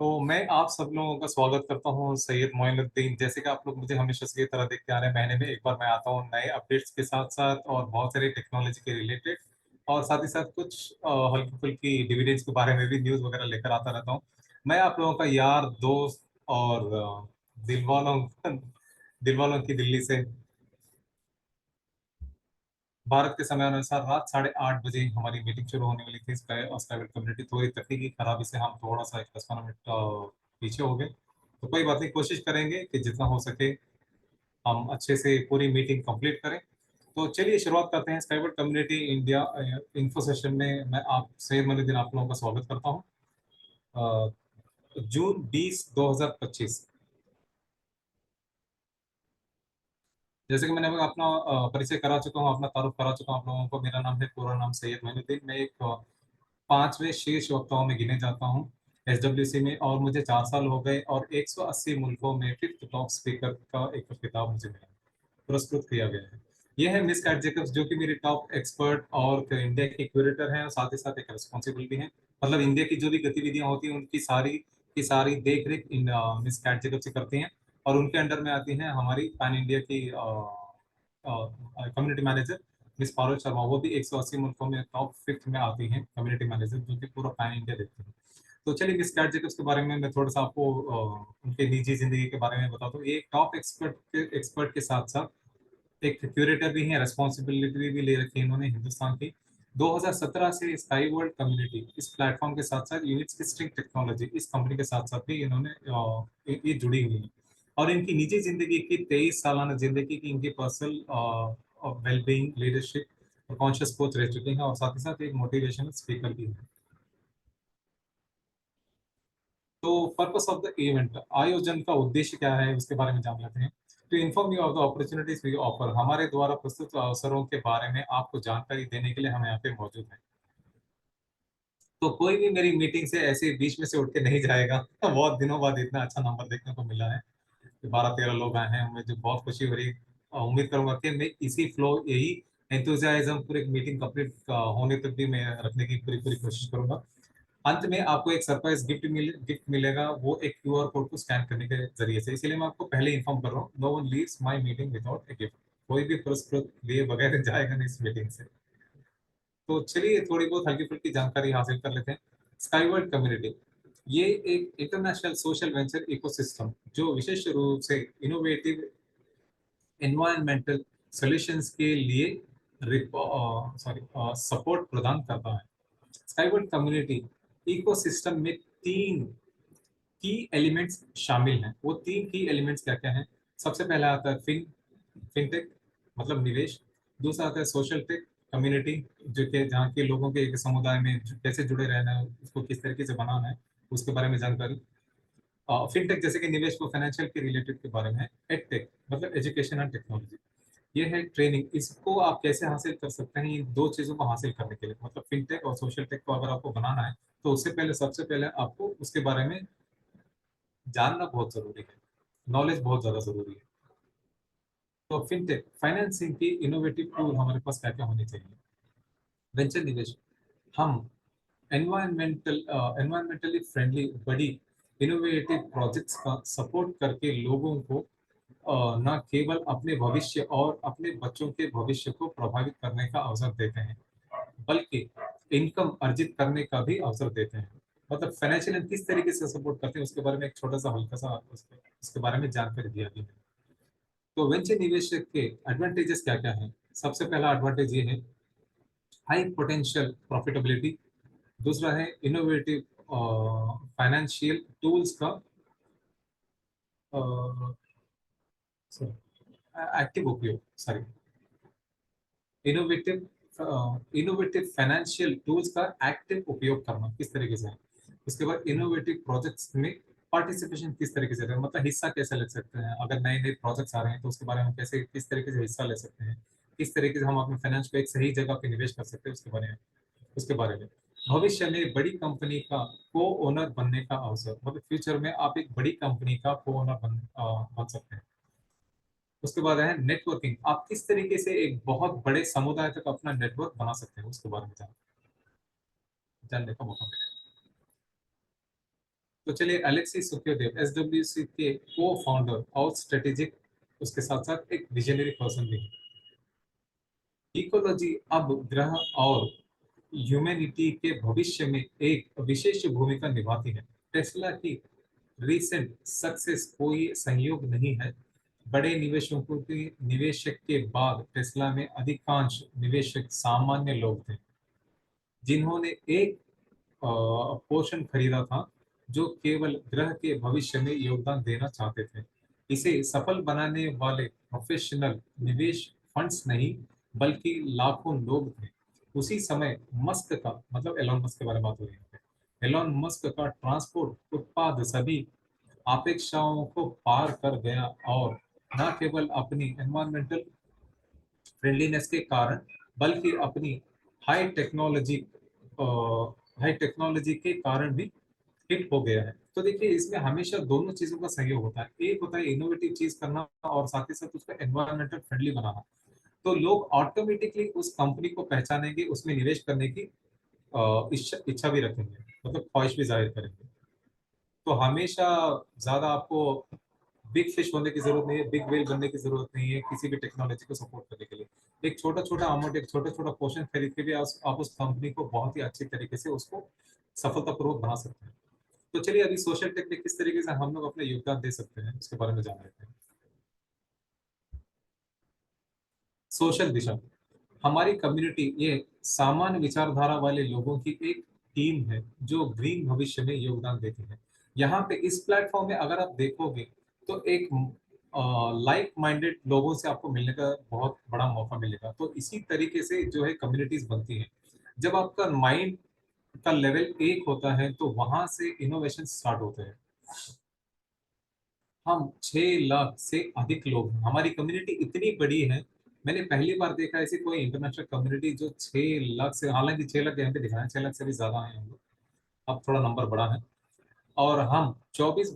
तो मैं आप सब लोगों का स्वागत करता हूँ सैयद मोइनुद्दीन। जैसे कि आप लोग मुझे हमेशा से की तरह देखते आ रहे हैं, महीने में एक बार मैं आता हूँ नए अपडेट्स के साथ साथ और बहुत सारे टेक्नोलॉजी के रिलेटेड, और साथ ही साथ कुछ हल्की फुल्की डिविडेंड्स के बारे में भी न्यूज़ वगैरह लेकर आता रहता हूँ। मैं आप लोगों का यार दोस्त और दिल वालों दिल वालों की दिल्ली से। भारत के समय अनुसार रात 8:30 बजे हमारी मीटिंग शुरू होने वाली थी। प्राइवेट कम्युनिटी थोड़ी तकनीकी खराबी से हम थोड़ा सा 10-15 मिनट पीछे हो गए। तो कोई बात नहीं, कोशिश करेंगे कि जितना हो सके हम अच्छे से पूरी मीटिंग कंप्लीट करें। तो चलिए शुरुआत करते हैं। Private community India info session में मैं आप सैयद मनुद्दीन आप लोगों का स्वागत करता हूँ। जून 20 2025। जैसे कि मैंने अभी अपना परिचय करा चुका हूँ, अपना तारुफ करा चुका हूँ आप लोगों को। मेरा नाम है, पूरा नाम सैयद मोइनुद्दीन। मैं एक 5वें शीर्ष वक्ताओं में गिने जाता हूँ SWC में, और मुझे 4 साल हो गए और 180 मुल्कों में फिफ्थ टॉप स्पीकर का एक खिताब मुझे मिला, पुरस्कृत किया गया है। ये है मिस कैट जेकब्स, जो कि मेरी टॉप एक्सपर्ट और इंडिया की क्यूरेटर हैं, और साथ ही साथ एक रिस्पॉन्सिबल भी हैं। मतलब इंडिया की जो भी गतिविधियां होती हैं उनकी सारी की सारी देख रेख इन मिस कैट जेकब्स से करती हैं। और उनके अंडर में आती हैं हमारी पैन इंडिया की community manager miss Parul Sharma. वो भी 180 मुल्कों में टॉप फिफ्थ में आती हैं कम्युनिटी मैनेजर, जो कि पूरा पैन इंडिया देखती हैं। तो चलिए मिस कैट जेकब्स के बारे में मैं थोड़ा सा आपको उनके निजी जिंदगी के बारे में बताता हूँ। ये एक टॉप एक्सपर्ट के साथ साथ एक क्यूरेटर भी है, रेस्पॉन्सिबिलिटी भी ले रखी है इन्होंने हिंदुस्तान की। 2017 से स्काई वर्ल्ड कम्युनिटी इस प्लेटफॉर्म के साथ साथ यूनिट स्टिंग टेक्नोलॉजी इस कंपनी के साथ साथ भी इन्होंने ये जुड़ी हुई है। और इनकी निजी जिंदगी की 23 सालाना जिंदगी की इनकी पर्सनल वेलबींग, लीडरशिप और कॉन्शियस कोच रह चुके हैं, और साथ ही साथ एक मोटिवेशनल स्पीकर भी है। तो पर्पस ऑफ द इवेंट, आयोजन का उद्देश्य क्या है उसके बारे में जान लेते हैं। To inform you of the opportunities we offer, हमारे द्वारा प्रस्तुत अवसरों के बारे में आपको जानकारी देने के लिए हम यहाँ पे मौजूद हैं। तो कोई भी मेरी मीटिंग से ऐसे बीच में से उठ के नहीं जाएगा। बहुत दिनों बाद इतना अच्छा नंबर देखने को मिला है कि 12-13 लोग आए हैं, मुझे बहुत खुशी हो रही। उम्मीद करूंगा कि मैं इसी फ्लो, यही एंथुजियाज्म पूरे मीटिंग कंप्लीट होने तक भी मैं रखने की पूरी पूरी कोशिश करूंगा। अंत में आपको एक सरप्राइज गिफ्ट मिलेगा, वो एक QR कोड को स्कैन करने के जरिए से। इसलिए मैं आपको पहले इन्फॉर्म कर रहा हूँ, no one leaves my meeting without a gift. कोई भी पुरस्कृत लिए बगैर जाएगा नहीं इस मीटिंग से। तो चलिए थोड़ी बहुत हल्की फुल्की जानकारी हासिल कर लेते हैं। स्काईवर्ड कम्युनिटी ये एक इंटरनेशनल सोशल वेंचर इकोसिस्टम जो विशेष रूप से इनोवेटिव एनवायरमेंटल सॉल्यूशंस के लिए सपोर्ट प्रदान करता है। स्काईवर्ड कम्युनिटी इकोसिस्टम में 3 की एलिमेंट्स शामिल हैं। वो 3 की एलिमेंट्स क्या क्या हैं? सबसे पहला आता है फिनटेक, मतलब निवेश। दूसरा आता है सोशल टेक, कम्युनिटी, जो कि जहाँ के लोगों के एक समुदाय में कैसे जुड़े रहना है, उसको किस तरीके से बनाना है, उसके बारे में जानकारी। फिनटेक जैसे कि निवेश को फाइनेंशियल के रिलेटेड के बारे में है। एडटेक मतलब एजुकेशन एंड टेक्नोलॉजी, ये है ट्रेनिंग। इसको आप कैसे हासिल कर सकते हैं, इन दो चीजों को हासिल करने के लिए, मतलब फिनटेक और सोशल टेक को अगर आपको बनाना है तो उससे पहले सबसे पहले आपको उसके बारे में जानना बहुत जरूरी है, नॉलेज बहुत ज्यादा जरूरी है। तो फिनटेक फाइनेंसिंग की इनोवेटिव टूल हमारे पास क्या क्या होनी चाहिए। वेंचर निवेश, हम एनवायरमेंटली फ्रेंडली बड़ी इनोवेटिव प्रोजेक्ट्स का सपोर्ट करके लोगों को न केवल अपने भविष्य और अपने बच्चों के भविष्य को प्रभावित करने का अवसर देते हैं, बल्कि इनकम अर्जित करने का भी अवसर देते हैं। मतलब फाइनेंशियल किस तरीके से सपोर्ट करते हैं उसके बारे में एक छोटा सा हल्का सा उसके बारे में जानकारी दिया गया है। तो वेंचर निवेशक के एडवांटेजेस क्या क्या हैं? सबसे पहला एडवांटेज ये है, हाई पोटेंशियल प्रॉफिटेबिलिटी। दूसरा है इनोवेटिव फाइनेंशियल टूल्स का एक्टिव उपयोग, sorry, innovative innovative financial tools का एक्टिव उपयोग करना किस तरीके से है। उसके बाद इनोवेटिव प्रोजेक्ट्स में पार्टिसिपेशन किस तरीके से है, मतलब हिस्सा कैसे ले सकते हैं, अगर नए नए प्रोजेक्ट्स आ रहे हैं तो उसके बारे में कैसे किस तरीके से हिस्सा ले सकते हैं, किस तरीके से हम अपने फाइनेंस को एक सही जगह पे निवेश कर सकते हैं, उसके बारे में भविष्य में बड़ी कंपनी का को ओनर बनने का अवसर, मतलब फ्यूचर में आप एक बड़ी कंपनी का को ओनर बन सकते हैं। उसके बाद है नेटवर्किंग, आप किस तरीके से एक बहुत बड़े समुदाय तक अपना नेटवर्क बना सकते हैं, उसके बारे में जानने का मौका मिलेगा। तो चलिए, अलेक्सी सुखदेव एसडब्ल्यूसी के को फाउंडर और स्ट्रेटेजिक, उसके साथ साथ एक विजनरी पर्सन भी है। इकोलॉजी अब ग्रह और ह्यूमैनिटी के भविष्य में एक विशेष भूमिका निभाती है। टेस्ला की रिसेंट सक्सेस कोई संयोग नहीं है। बड़े निवेशकों के निवेशक के बाद टेस्ला में अधिकांश निवेशक सामान्य लोग थे, जिन्होंने एक पोर्शन खरीदा था, जो केवल ग्रह के भविष्य में योगदान देना चाहते थे। इसे सफल बनाने वाले प्रोफेशनल निवेश फंड्स नहीं, बल्कि लाखों लोग थे। उसी समय मस्क का, मतलब एलॉन मस्क के बारे में बात हो रही है, एलॉन मस्क का ट्रांसपोर्ट उत्पाद सभी अपेक्षाओं को पार कर गया, और न केवल अपनी एनवायरमेंटल फ्रेंडलीनेस के कारण, बल्कि अपनी हाई टेक्नोलॉजी हाई टेक्नोलॉजी के कारण भी हिट हो गया है। तो देखिए, इसमें हमेशा दोनों चीजों का सहयोग होता है। एक होता है इनोवेटिव चीज करना, और साथ ही साथ उसको एनवायरमेंटल फ्रेंडली बनाना। तो लोग ऑटोमेटिकली उस कंपनी को पहचानेंगे, उसमें निवेश करने की इच्छा इच्छा भी रखेंगे, मतलब ख्वाहिश भी जाहिर करेंगे। तो हमेशा ज्यादा आपको बिग फिश होने की जरूरत नहीं है, बिग वेल बनने की जरूरत नहीं है किसी भी टेक्नोलॉजी को सपोर्ट करने के लिए। एक छोटा छोटा अमाउंट, एक छोटा छोटा पोर्शन खरीद के भी आप उस कंपनी को बहुत ही अच्छी तरीके से उसको सफलतापूर्वक बना सकते हैं। तो चलिए, अभी सोशल टेक में किस तरीके से हम लोग अपना योगदान दे सकते हैं, उसके बारे में जान लेते हैं। सोशल दिशा, हमारी कम्युनिटी ये सामान्य विचारधारा वाले लोगों की एक टीम है, जो ग्रीन भविष्य में योगदान देती है। यहाँ पे इस प्लेटफॉर्म में अगर आप देखोगे, तो एक लाइक माइंडेड लोगों से आपको मिलने का बहुत बड़ा मौका मिलेगा। तो इसी तरीके से जो है कम्युनिटीज बनती है। जब आपका माइंड का लेवल एक होता है, तो वहां से इनोवेशन स्टार्ट होते हैं। हम 6 लाख से अधिक लोग हैं, हमारी कम्युनिटी इतनी बड़ी है। मैंने पहली बार देखा ऐसी कोई इंटरनेशनल कम्युनिटी जो 6 लाख से, हालांकि 6 लाख यहाँ पे दिखा है, 6 लाख से भी ज्यादा है हम लोग। अब थोड़ा नंबर बड़ा है। और हम 24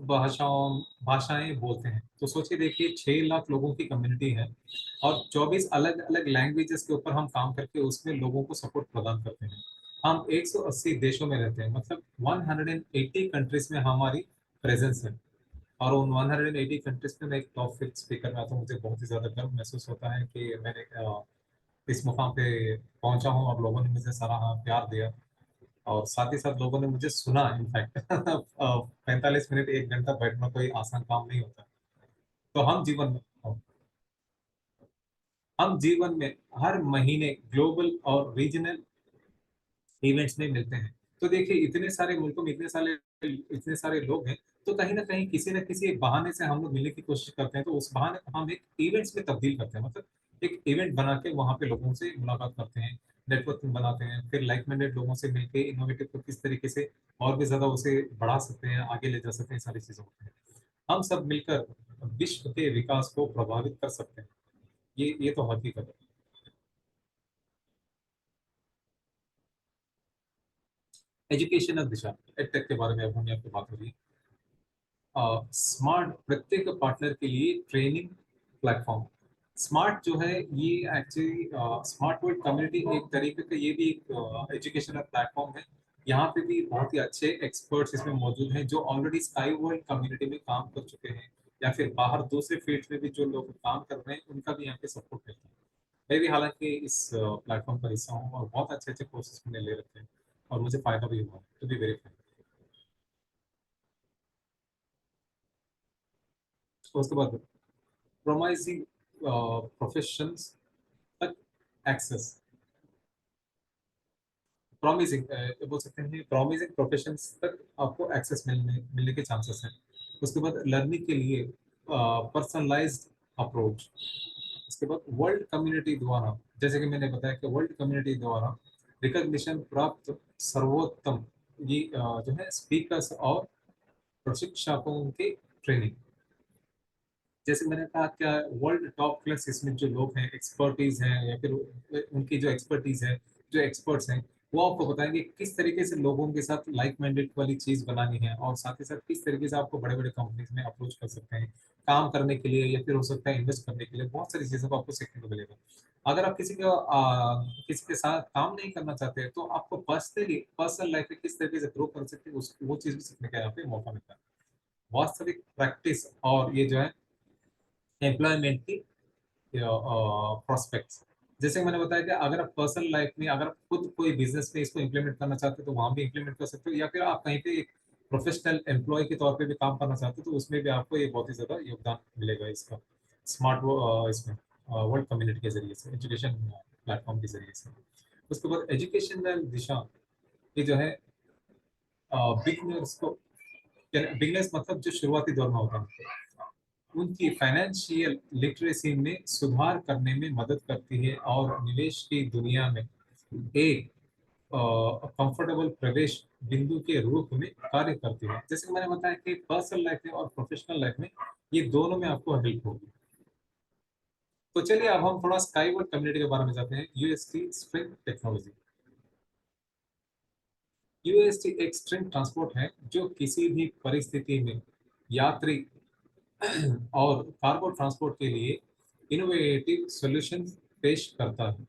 भाषाएं बोलते हैं। तो सोचिए, देखिए, 6 लाख लोगों की कम्युनिटी है, और 24 अलग अलग लैंग्वेजेस के ऊपर हम काम करके उसमें लोगों को सपोर्ट प्रदान करते हैं। हम 180 देशों में रहते हैं, मतलब 180 कंट्रीज में हमारी प्रेजेंस है। और उन 180 कंट्रीज में मैं एक टॉप 5 स्पीकर में आता हूँ। मुझे बहुत ही ज्यादा गर्व महसूस होता है कि मैंने इस मुकाम पे पहुंचा हूँ, और लोगों ने मुझे सराहा, प्यार दिया, और साथ ही साथ लोगों ने मुझे सुना। इनफैक्ट 45 मिनट 1 घंटा बैठना कोई आसान काम नहीं होता। तो हम जीवन में हर महीने ग्लोबल और रीजनल इवेंट्स में मिलते हैं। तो देखिए, इतने सारे मुल्कों में इतने सारे लोग हैं। तो कहीं ना कहीं किसी न किसी एक बहाने से हम लोग मिलने की कोशिश करते हैं। तो उस बहाने को हम एक इवेंट्स में तब्दील करते हैं, मतलब एक इवेंट बना के वहां पे लोगों से मुलाकात करते हैं, नेटवर्किंग बनाते हैं, फिर लाइक माइंडेड लोगों से मिलकर इनोवेटिव को किस तरीके से और भी ज्यादा उसे बढ़ा सकते हैं, आगे ले जा सकते हैं, सारी चीजें होती हैं। हम सब मिलकर विश्व के विकास को प्रभावित कर सकते हैं। ये तो हकीकत है। एजुकेशनल दिशा, एडटेक के बारे में अब हम यहाँ पे बात हो रही है। स्मार्ट प्रत्येक पार्टनर के लिए ट्रेनिंग प्लेटफॉर्म। स्मार्ट जो है, ये एक्चुअली स्मार्ट वर्ल्ड कम्युनिटी एक तरीके का, ये भी एक एजुकेशनल प्लेटफॉर्म है। यहाँ पे भी बहुत ही अच्छे एक्सपर्ट्स इसमें मौजूद हैं, जो ऑलरेडी स्काई वर्ल्ड कम्युनिटी में काम कर चुके हैं, या फिर बाहर दूसरे फील्ड में भी जो लोग काम कर रहे हैं, उनका भी यहाँ पे सपोर्ट मिलता है। मैं भी हालांकि इस प्लेटफॉर्म का हिस्सा हूँ, और बहुत अच्छे अच्छे कोर्सेज मैंने ले रखे हैं, और मुझे फायदा भी हुआ, टू बी वेरी फ्रैंक। उसके बाद प्रोमाइजिंग प्रोफेशंस तक एक्सेस। प्रॉमिसिंग बोल सकते हैं, प्रॉमिसिंग प्रोफेशंस तक आपको एक्सेस मिलने मिलने के चांसेस हैं। उसके बाद लर्निंग के लिए पर्सनलाइज्ड अप्रोच। उसके बाद वर्ल्ड कम्युनिटी द्वारा, जैसे कि मैंने बताया कि वर्ल्ड कम्युनिटी द्वारा रिकॉग्निशन प्राप्त सर्वोत्तम, ये जो है स्पीकर्स और प्रशिक्षकों की ट्रेनिंग। जैसे मैंने कहा, क्या वर्ल्ड टॉप क्लास इसमें जो लोग हैं, एक्सपर्टीज हैं, या फिर उनकी जो एक्सपर्टीज है, जो एक्सपर्ट्स हैं, वो आपको बताएंगे किस तरीके से लोगों के साथ लाइक माइंडेड वाली चीज बनानी है, और साथ ही साथ किस तरीके से आपको बड़े बड़े कंपनीज में अप्रोच कर सकते हैं, काम करने के लिए या फिर हो सकता है इन्वेस्ट करने के लिए, बहुत सारी चीजों को आपको सीखने को मिलेगा। अगर आप किसी के साथ काम नहीं करना चाहते हैं तो आपको पर्सनल लाइफ में किस तरीके से ग्रो कर सकते हैं वो चीज भी सीखने का यहाँ पे मौका मिलता है। वास्तविक प्रैक्टिस और ये जो है एम्प्लॉयमेंट की प्रोस्पेक्ट्स, जैसे मैंने बताया कि अगर आप पर्सनल लाइफ में अगर आप खुद कोई बिजनेस में इसको इम्प्लीमेंट करना चाहते हो तो वहां भी इम्प्लीमेंट कर सकते हो, या फिर आप कहीं पे एक प्रोफेशनल एम्प्लॉय के तौर पे भी काम करना चाहते हो तो उसमें भी आपको ये बहुत ही ज्यादा योगदान मिलेगा इसका, स्मार्ट इसमें वर्ल्ड कम्युनिटी के जरिए से, एजुकेशन प्लेटफॉर्म के जरिए से। उसके बाद एजुकेशनल दिशा, ये जो है बिगनर्स को, बिगनर्स मतलब जो शुरुआती दौर में होता है उनकी फाइनेंशियल लिटरेसी में सुधार करने में मदद करती है और निवेश की दुनिया में एक कंफर्टेबल प्रवेश बिंदु के रूप में कार्य करती है। जैसे कि मैंने बताया कि पर्सनल लाइफ में और प्रोफेशनल लाइफ में ये दोनों में आपको हेल्प होगी। तो चलिए अब हम थोड़ा स्काईवर्ड कम्युनिटी के बारे में जाते हैं, यूएसटी स्ट्रिंग टेक्नोलॉजी। यूएसटी एक स्ट्रिंग ट्रांसपोर्ट है जो किसी भी परिस्थिति में यात्री और कार्गो ट्रांसपोर्ट के लिए इनोवेटिव सॉल्यूशन पेश करता है।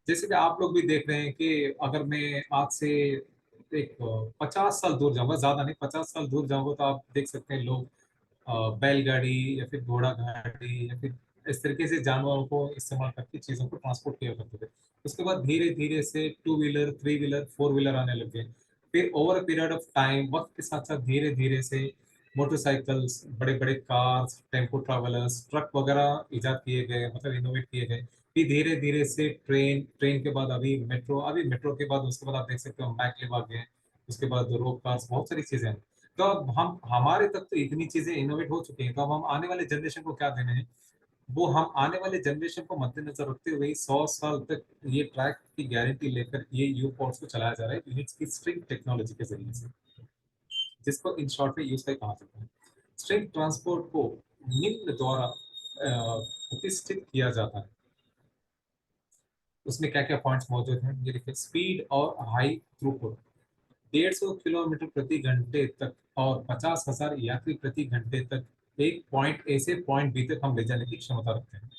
जैसे कि आप लोग भी देख रहे हैं कि अगर मैं आज से एक 50 साल दूर जाऊंगा, ज्यादा नहीं 50 साल दूर जाऊंगा, तो आप देख सकते हैं लोग बैलगाड़ी या फिर घोड़ा गाड़ी या फिर इस तरीके से जानवरों को इस्तेमाल करके चीजों को ट्रांसपोर्ट किया करते थे। उसके बाद धीरे धीरे से two wheeler, three wheeler, four wheeler आने लगे। फिर ओवर पीरियड ऑफ टाइम, वक्त के साथ साथ धीरे धीरे से मोटरसाइकिल्स, बड़े बड़े कार्स, टेम्पो ट्रैवलर्स, ट्रक वगैरह इजाद किए गए, मतलब इनोवेट किए गए। फिर धीरे धीरे से ट्रेन, ट्रेन के बाद अभी मेट्रो, अभी मेट्रो के बाद उसके बाद आप देख सकते हो मैक आ गए। उसके बाद रोप कार्स, बहुत सारी चीजें हैं। तो अब हम हमारे तक तो इतनी चीजें इनोवेट हो चुकी हैं, तो अब हम आने वाले जनरेशन को क्या देने हैं, वो हम आने वाले जनरेशन को मद्देनजर रखते हुए 100 साल तक ये ट्रैक की गारंटी लेकर ये यू पोर्ट्स को चलाया जा रहा है यूनिट्स की स्ट्रिंग टेक्नोलॉजी के जरिए से, जिसको इन शॉर्ट में यूज कहा जाता है। स्ट्रिंग ट्रांसपोर्ट को निम्न द्वारा प्रतिष्ठित किया जाता है। उसमें क्या क्या पॉइंट्स मौजूद हैं ये देखिए, स्पीड और हाई थ्रूपुट, 150 किलोमीटर प्रति घंटे तक और 50,000 यात्री प्रति घंटे तक एक पॉइंट ए से पॉइंट बी तक हम ले जाने की क्षमता रखते हैं।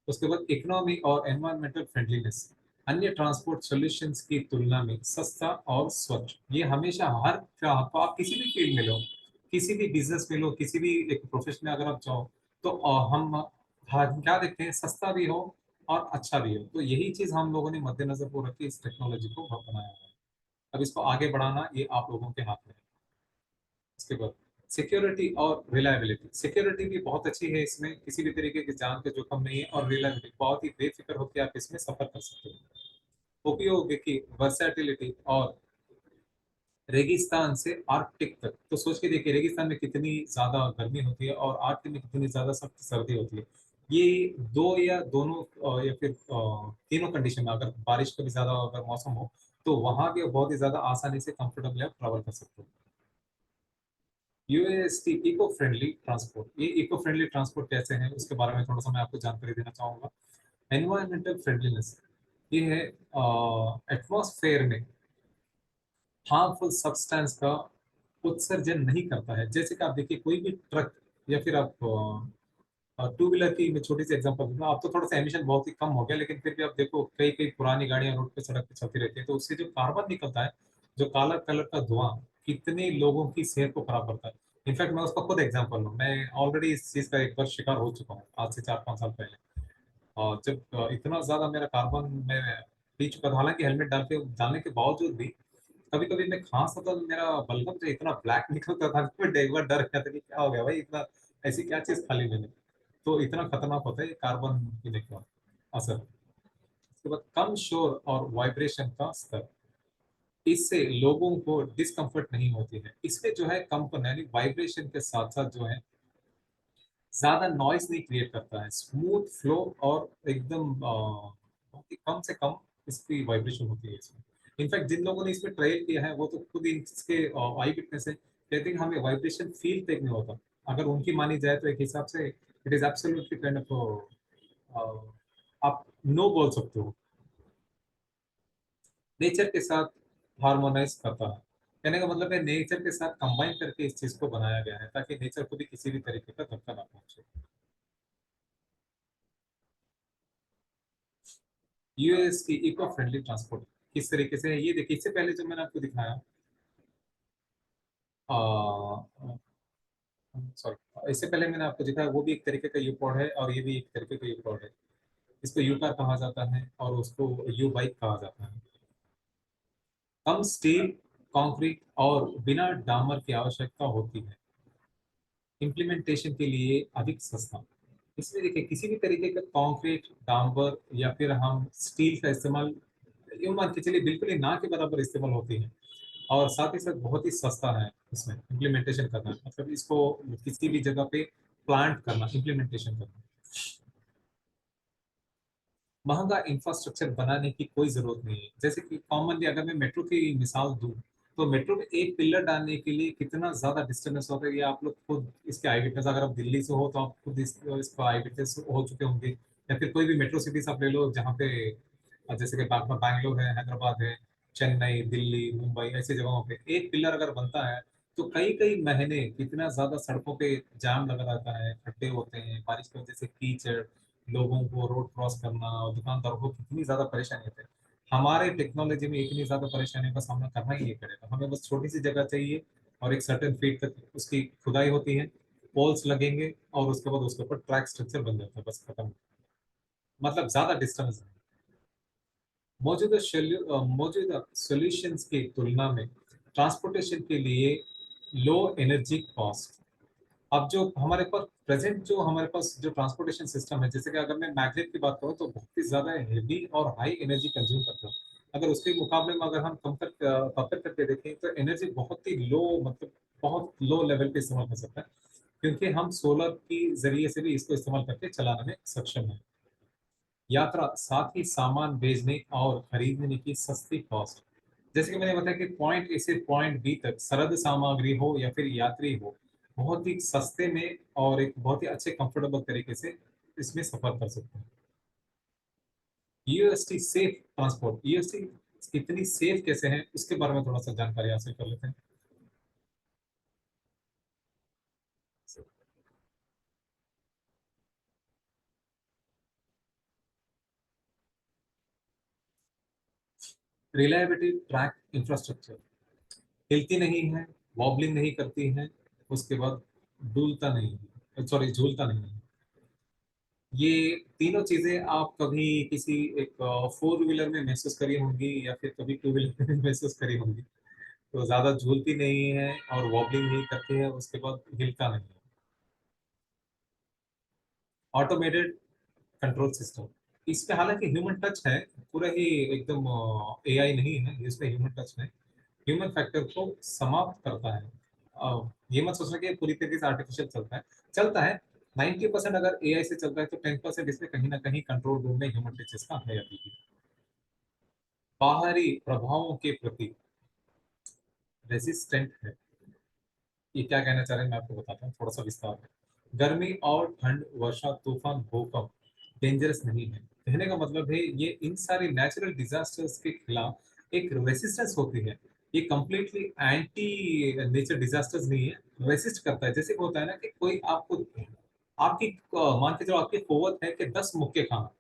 उसके बाद इकोनॉमी और एनवायरमेंटल फ्रेंडलीनेस, अन्य ट्रांसपोर्ट सॉल्यूशंस की तुलना में सस्ता और स्वच्छ। ये हमेशा हर ग्राहक को, आप किसी भी फील्ड में लो, किसी भी बिजनेस में लो, किसी भी एक प्रोफेशन में अगर आप चाहो तो हम क्या देखते हैं, सस्ता भी हो और अच्छा भी हो। तो यही चीज हम लोगों ने मद्देनजर को रख के इस टेक्नोलॉजी को बनाया है। अब इसको आगे बढ़ाना ये आप लोगों के हाथ में है। उसके बाद सिक्योरिटी और रिलायबिलिटी, सिक्योरिटी भी बहुत अच्छी है, इसमें किसी भी तरीके की जान का जोखिम नहीं है, और रिलायबिलिटी बहुत ही बेफिक्र होकर आप इसमें सफर कर सकते हो। उपयोग की वर्सैटिलिटी और रेगिस्तान से आर्कटिक तक, तो सोच के देखिए रेगिस्तान में कितनी ज्यादा गर्मी होती है और आर्कटिक में कितनी ज्यादा सख्त सर्दी होती है। ये दो या दोनों या फिर तीनों कंडीशन में अगर बारिश का भी ज्यादा अगर मौसम हो तो वहां भी बहुत ही ज्यादा आसानी से कंफर्टेबली आप ट्रैवल कर सकते हो। यूएसटी इको फ्रेंडली ट्रांसपोर्ट, ये इको फ्रेंडली ट्रांसपोर्ट कैसे है उसके बारे में थोड़ा सा मैं आपको जानकारी देना चाहूंगा। एनवायरमेंटल फ्रेंडलीनेस, ये है एटमॉस्फेयर में हार्मफुल सब्सटेंस का उत्सर्जन नहीं करता है। जैसे कि आप देखिए कोई भी ट्रक या फिर आप टू व्हीलर की मैं छोटी सी एग्जांपल दूंगा, अब तो थोड़ा सा एमिशन बहुत ही कम हो गया, लेकिन फिर भी आप देखो कई कई पुरानी गाड़ियां रोड पे, सड़क पे चलती रहती है, तो उससे जो कार्बन निकलता है, जो काला कलर का धुआं, कितने लोगों की सेहत को खराब करता है। इनफैक्ट मैं उसका खुद एग्जांपल लूँ, मैं ऑलरेडी इस चीज का एक बार शिकार हो चुका हूँ आज से 4-5 साल पहले। और जब इतना ज्यादा मेरा कार्बन में पी चुका था, हालांकि हेलमेट डालने के बावजूद भी कभी कभी मैं खांसता था तो मेरा बलगम जो इतना ब्लैक निकलता था कि मैं एक बार डर गया था कि क्या हो गया भाई, इतना ऐसी क्या चीज खा ली मैंने। तो इतना खतरनाक होता है ये कार्बन पीने का असर। उसके बाद कम शोर और वाइब्रेशन का स्तर, इससे लोगों को डिस्कम्फर्ट नहीं होती है। इसमें जो है कम यानी वाइब्रेशन के साथ साथ जो है ज्यादा नॉइस नहीं क्रिएट करता है, स्मूथ फ्लो और एकदम बहुत ही कम से कम इसकी वाइब्रेशन होती है इसमें। इनफैक्ट जिन लोगों ने इसमें ट्रायल किया है वो तो खुद इसके आई विटनेस है, कहते हैं कि हमें वाइब्रेशन फील तक नहीं होता। अगर उनकी मानी जाए तो एक हिसाब से it is absolutely kind of, आप नो बोल सकते हो, नेचर के साथ हार्मोनाइज करता है। कहने का मतलब है नेचर के साथ कंबाइन करके इस चीज को बनाया गया है ताकि नेचर को भी किसी भी तरीके का धक्का ना पहुंचे। यूएस की इको फ्रेंडली ट्रांसपोर्ट किस तरीके से है ये देखिए, इससे पहले जो मैंने आपको दिखाया, सॉरी, इससे पहले मैंने आपको दिखाया वो भी एक तरीके का यू पॉड है और ये भी एक तरीके का यू पॉड है। इसको यू कार कहा जाता है और उसको यू बाइक कहा जाता है। कम स्टील, कंक्रीट और बिना डामर की आवश्यकता होती है। इम्प्लीमेंटेशन के लिए अधिक सस्ता। इसमें देखिए किसी भी तरीके का कंक्रीट, डांबर या फिर हम स्टील का इस्तेमाल, यूं मान के चलिए बिल्कुल ही ना के बराबर इस्तेमाल होती है। और साथ ही साथ बहुत ही सस्ता है इसमें इम्प्लीमेंटेशन करना, मतलब इसको किसी भी जगह पे प्लांट करना, इम्प्लीमेंटेशन करना। महंगा इंफ्रास्ट्रक्चर बनाने की कोई जरूरत नहीं है। जैसे कि कॉमनली अगर मैं मेट्रो की मिसाल दूं, तो मेट्रो में एक पिलर डालने के लिए कितना ज्यादा डिस्टर्बेंस होता है ये आप लोग खुद इसके आई विटनेस, अगर आप दिल्ली से हो तो आप खुद इसका आई विटनेस हो चुके होंगे। या फिर कोई भी मेट्रो सिटीज आप ले लो जहाँ पे जैसे कि बैंगलोर है, हैदराबाद है, चेन्नई, दिल्ली, मुंबई, ऐसी जगहों पे एक पिलर अगर बनता है तो कई कई महीने कितना ज्यादा सड़कों पे जाम लगा रहता है, खड्डे होते हैं, बारिश की वजह से कीचड़, लोगों को रोड क्रॉस करना और दुकानदारों को कितनी ज्यादा परेशानी होती है। हमारे टेक्नोलॉजी में इतनी ज्यादा परेशानियों का सामना करना ही नहीं पड़ेगा, हमें बस छोटी सी जगह चाहिए और एक सर्टेन फीट तक उसकी खुदाई होती है, पोल्स लगेंगे और उसके बाद उसके ऊपर ट्रैक स्ट्रक्चर बन जाता है, बस खत्म। मतलब ज्यादा डिस्टेंस नहीं। मौजूदा सॉल्यूशंस की तुलना में ट्रांसपोर्टेशन के लिए लो एनर्जी कॉस्ट। अब जो हमारे पास प्रेजेंट जो हमारे पास जो ट्रांसपोर्टेशन सिस्टम है, जैसे कि अगर मैं मैग्नेट की बात करूँ तो बहुत ही ज्यादा हेवी और हाई एनर्जी कंज्यूम करता है। अगर उसके मुकाबले में अगर हम कंपेयर करके देखें तो एनर्जी बहुत ही लो, मतलब बहुत लो लेवल पे इस्तेमाल कर सकता है, क्योंकि हम सोलर की जरिए से भी इसको इस्तेमाल करके चलाने में सक्षम है। यात्रा, साथ ही सामान भेजने और खरीदने की सस्ती कॉस्ट। जैसे कि मैंने बताया कि पॉइंट ए से पॉइंट बी तक सरद सामग्री हो या फिर यात्री हो, बहुत ही सस्ते में और एक बहुत ही अच्छे कंफर्टेबल तरीके से इसमें सफर कर सकते हैं। यूएसटी सेफ ट्रांसपोर्ट, यूएसटी कितनी सेफ कैसे है उसके बारे में थोड़ा सा जानकारी हासिल कर लेते हैं। रिलायबिलिटी, ट्रैक इंफ्रास्ट्रक्चर, हिलती नहीं है, वॉबलिंग नहीं करती है, उसके बाद डूलता नहीं है, सॉरी झूलता नहीं है। ये तीनों चीजें आप कभी किसी एक फोर व्हीलर में महसूस करी होंगी या फिर कभी टू व्हीलर में महसूस करी होंगी। तो ज्यादा झूलती नहीं है और वॉबलिंग नहीं करती है, उसके बाद हिलता नहीं है। ऑटोमेटेड कंट्रोल सिस्टम, इसमें हालांकि ह्यूमन टच है, पूरा ही एकदम एआई नहीं है, इसमें ह्यूमन टच है। ह्यूमन फैक्टर को समाप्त करता है। ये मत सोचना कि पूरी तरीके से आर्टिफिशियल चलता है 90% अगर एआई से चलता है तो 10% इसमें कहीं ना कहीं कंट्रोल रूम में ह्यूमन टचेस का है अभी भी। बाहरी प्रभावों के प्रति रेसिस्टेंट है। ये क्या कहना चाह रहे हैं मैं आपको बताता हूँ थोड़ा सा विस्तार में। गर्मी और ठंड, वर्षा, तूफान, भूकंप डेंजरस नहीं है। कहने का मतलब है ये इन सारी नेचुरल डिजास्टर्स के खिलाफ एक रेसिस्टेंस होती है। ये कंप्लीटली एंटी नेचर डिजास्टर्स नहीं है, रेसिस्ट करता है। जैसे कि होता है ना कि कोई आपको आपकी मान के चलो आपकी कुव्वत है कि 10 मुक्के खाना,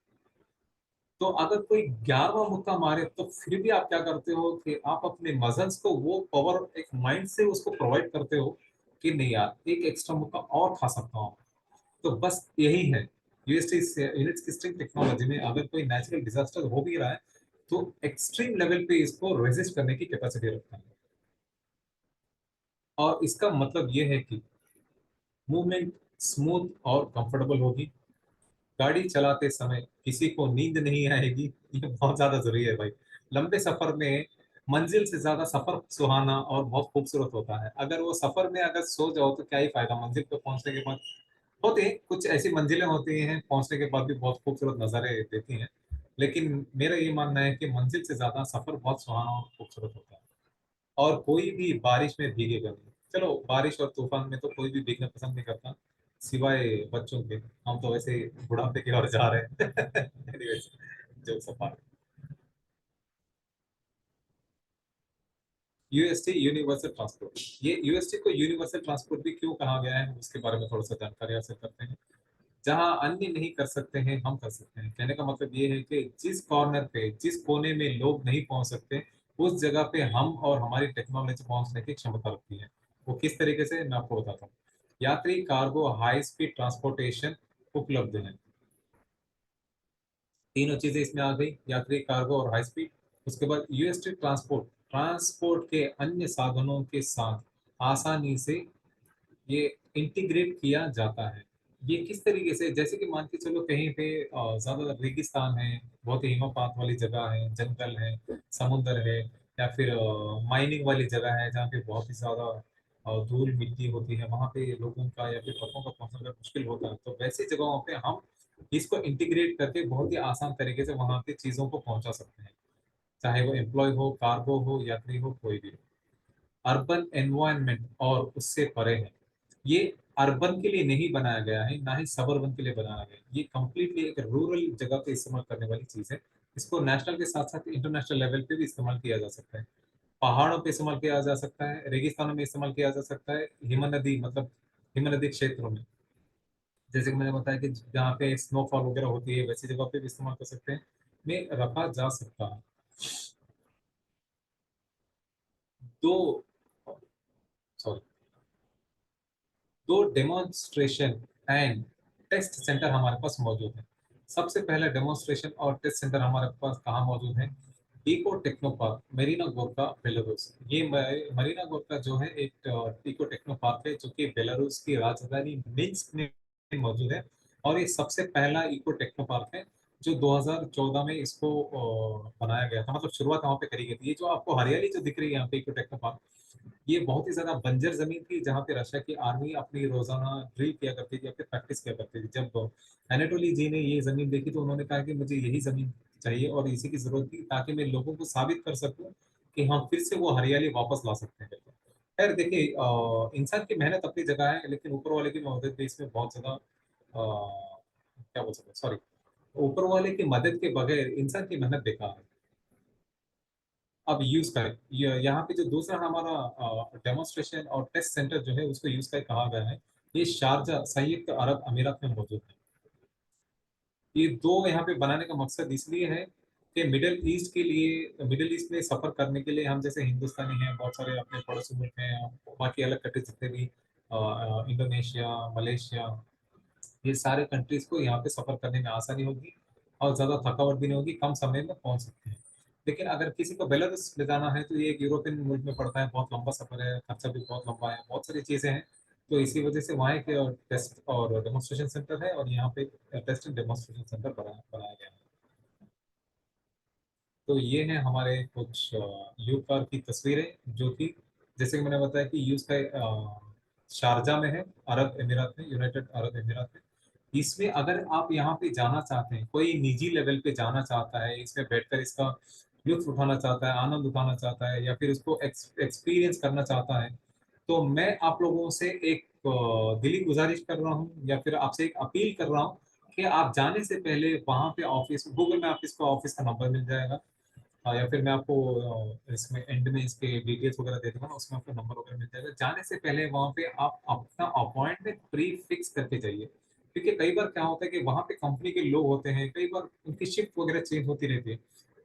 तो अगर कोई 11वां मुक्का मारे तो फिर भी आप क्या करते हो कि आप अपने मसल्स को वो पावर एक माइंड से उसको प्रोवाइड करते हो कि नहीं यार एक एक्स्ट्रा मुक्का और खा सकता हूँ। तो बस यही है, यूएसटी यूनिट सिस्टम टेक्नोलॉजी में अगर कोई नेचुरल डिजास्टर हो भी रहा है तो एक्सट्रीम लेवल पे इसको रेजिस्ट करने की कैपेसिटी रखता है। और इसका मतलब ये है कि मूवमेंट स्मूथ और कंफर्टेबल होगी। गाड़ी चलाते समय किसी को नींद नहीं आएगी, ये बहुत ज्यादा जरूरी है भाई। लंबे सफर में मंजिल से ज्यादा सफर सुहाना और बहुत खूबसूरत होता है। अगर वो सफर में अगर सो जाओ तो क्या ही फायदा, मंजिल पे पहुंचने के बाद होते हैं कुछ ऐसी मंजिलें होती हैं पहुंचने के बाद भी बहुत खूबसूरत नज़ारे देती हैं, लेकिन मेरा ये मानना है कि मंजिल से ज्यादा सफर बहुत सुहाना और खूबसूरत होता है। और कोई भी बारिश में भीगेगा नहीं। चलो बारिश और तूफान में तो कोई भी भीगना पसंद नहीं करता सिवाय बच्चों के। हम तो वैसे ही बुढ़ापे की ओर जा रहे हैं। Anyways, jokes apart. UST universal transport, ये यूएसटी को यूनिवर्सल ट्रांसपोर्ट भी क्यों कहा गया है उसके बारे में थोड़ा सा जानकारी हासिल करते हैं। जहां अन्य नहीं कर सकते हैं हम कर सकते हैं, कहने का मतलब ये है कि जिस कॉर्नर पे, जिस कोने में लोग नहीं पहुंच सकते, उस जगह पे हम और हमारी टेक्नोलॉजी पहुंचने की क्षमता रखती है। वो किस तरीके से, मैं आपको बताता हूँ। यात्री, कार्गो, हाई स्पीड ट्रांसपोर्टेशन उपलब्ध है। तीनों चीजें इसमें आ गई, यात्री, कार्गो और हाई स्पीड। उसके बाद यूएसटी ट्रांसपोर्ट, ट्रांसपोर्ट के अन्य साधनों के साथ आसानी से ये इंटीग्रेट किया जाता है। ये किस तरीके से, जैसे कि मान के चलो कहीं पे ज्यादा रेगिस्तान है, बहुत ही हिमपात वाली जगह है, जंगल है, समुद्र है, या फिर माइनिंग वाली जगह है जहाँ पे बहुत ही ज्यादा धूल मिट्टी होती है, वहां पे लोगों का या फिर ट्रकों का पहुंचना अगर मुश्किल होता है, तो वैसी जगहों पे हम इसको इंटीग्रेट करके बहुत ही आसान तरीके से वहां पे चीजों को पहुंचा सकते हैं, चाहे वो एम्प्लॉय हो, कार्गो हो, यात्री हो, कोई भी हो। अर्बन एनवायरनमेंट और उससे परे है। ये अर्बन के लिए नहीं बनाया गया है, ना ही सबर्बन के लिए बनाया गया है, ये कंप्लीटली एक रूरल जगह पे इस्तेमाल करने वाली चीज है। इसको नेशनल के साथ साथ इंटरनेशनल लेवल पे भी इस्तेमाल किया जा सकता है। पहाड़ों पे इस्तेमाल किया जा सकता है, रेगिस्तानों में इस्तेमाल किया जा सकता है, हिमनदी मतलब हिमनदी क्षेत्रों में, जैसे कि मैंने बताया कि जहाँ पे स्नोफॉल वगैरह होती है वैसी जगह पे भी इस्तेमाल कर सकते हैं, में रखा जा सकता है। दो सॉरी दो डेमोन्स्ट्रेशन एंड टेस्ट सेंटर हमारे पास मौजूद है। सबसे पहला डेमोन्स्ट्रेशन और टेस्ट सेंटर हमारे पास कहाँ मौजूद है? Eco techno park, Maryina Gorka, Belarus. ये मरीना गोरका जो है एक इको टेक्नो पार्क है जो कि बेलारूस की राजधानी मिन्स्क में मौजूद है। और ये सबसे पहला इको टेक्नो पार्क है जो 2014 में इसको बनाया गया था, मतलब शुरुआत वहाँ पे करी गई थी। ये जो आपको हरियाली जो दिख रही है यहाँ पे इको टेक्नो पार्क, ये बहुत ही ज्यादा बंजर जमीन थी जहाँ पे रशिया की आर्मी अपनी रोजाना ड्रिल किया करती थी या फिर प्रैक्टिस किया करती थी। जब एनाटोली जी ने ये जमीन देखी तो उन्होंने कहा कि मुझे यही जमीन चाहिए और इसी की जरूरत थी ताकि मैं लोगों को साबित कर सकूं कि हम फिर से वो हरियाली वापस ला सकते हैं। खैर देखिए, इंसान की मेहनत अपनी जगह है, लेकिन ऊपर वाले की मदद भी इसमें बहुत ज्यादा क्या बोल सकते हैं, सॉरी, ऊपर वाले की मदद के बगैर इंसान की मेहनत बेकार है। अब यूज करें, यहाँ पे जो दूसरा हमारा डेमोन्स्ट्रेशन और टेस्ट सेंटर जो है उसको यूज कर कहा गया है, ये शारजा संयुक्त अरब अमीरात में मौजूद है। ये दो यहाँ पे बनाने का मकसद इसलिए है कि मिडिल ईस्ट के लिए, मिडिल ईस्ट में सफर करने के लिए हम जैसे हिंदुस्तानी हैं, बहुत सारे अपने पड़ोसी मुल्क हैं, बाकी अलग कंट्री जितने भी इंडोनेशिया, मलेशिया, ये सारे कंट्रीज को यहाँ पे सफर करने में आसानी होगी और ज्यादा थकावट भी नहीं होगी, कम समय में पहुंच सकते हैं। लेकिन अगर किसी को बेलारूस ले जाना है तो ये एक यूरोपियन मुल्क में पड़ता है, बहुत लंबा सफर है, खर्चा भी बहुत लंबा है, बहुत सारी चीजें हैं। तो इसी वजह से वहाँ एक टेस्ट और डेमोन्स्ट्रेशन सेंटर है और यहाँ पे टेस्ट एंड डेमोन्स्ट्रेशन सेंटर बनाया गया है। तो ये है हमारे कुछ यू कार की तस्वीरें जो कि, जैसे कि मैंने बताया कि यूज का शारजा में है, अरब अमीरात में, यूनाइटेड अरब अमीरात में। इसमें अगर आप यहाँ पे जाना चाहते हैं, कोई निजी लेवल पे जाना चाहता है, इसमें बैठकर इसका लुत्फ उठाना चाहता है, आनंद उठाना चाहता है, या फिर उसको एक्सपीरियंस करना चाहता है, तो मैं आप लोगों से एक दिली गुजारिश कर रहा हूँ या फिर आपसे एक अपील कर रहा हूँ कि आप जाने से पहले वहां पे ऑफिस, गूगल में आप इसका ऑफिस का नंबर मिल जाएगा। या फिर मैं आपको इसमें एंड में इसके डिटेल्स वगैरह दे दूंगा ना, उसमें आपको नंबर वगैरह मिल जाएगा। जाने से पहले वहां पे आप अपना अपॉइंटमेंट प्री फिक्स करके जाइए, क्योंकि कई बार क्या होता है कि वहां पे कंपनी के लोग होते हैं, कई बार उनकी शिफ्ट वगैरह चेंज होती रहती है।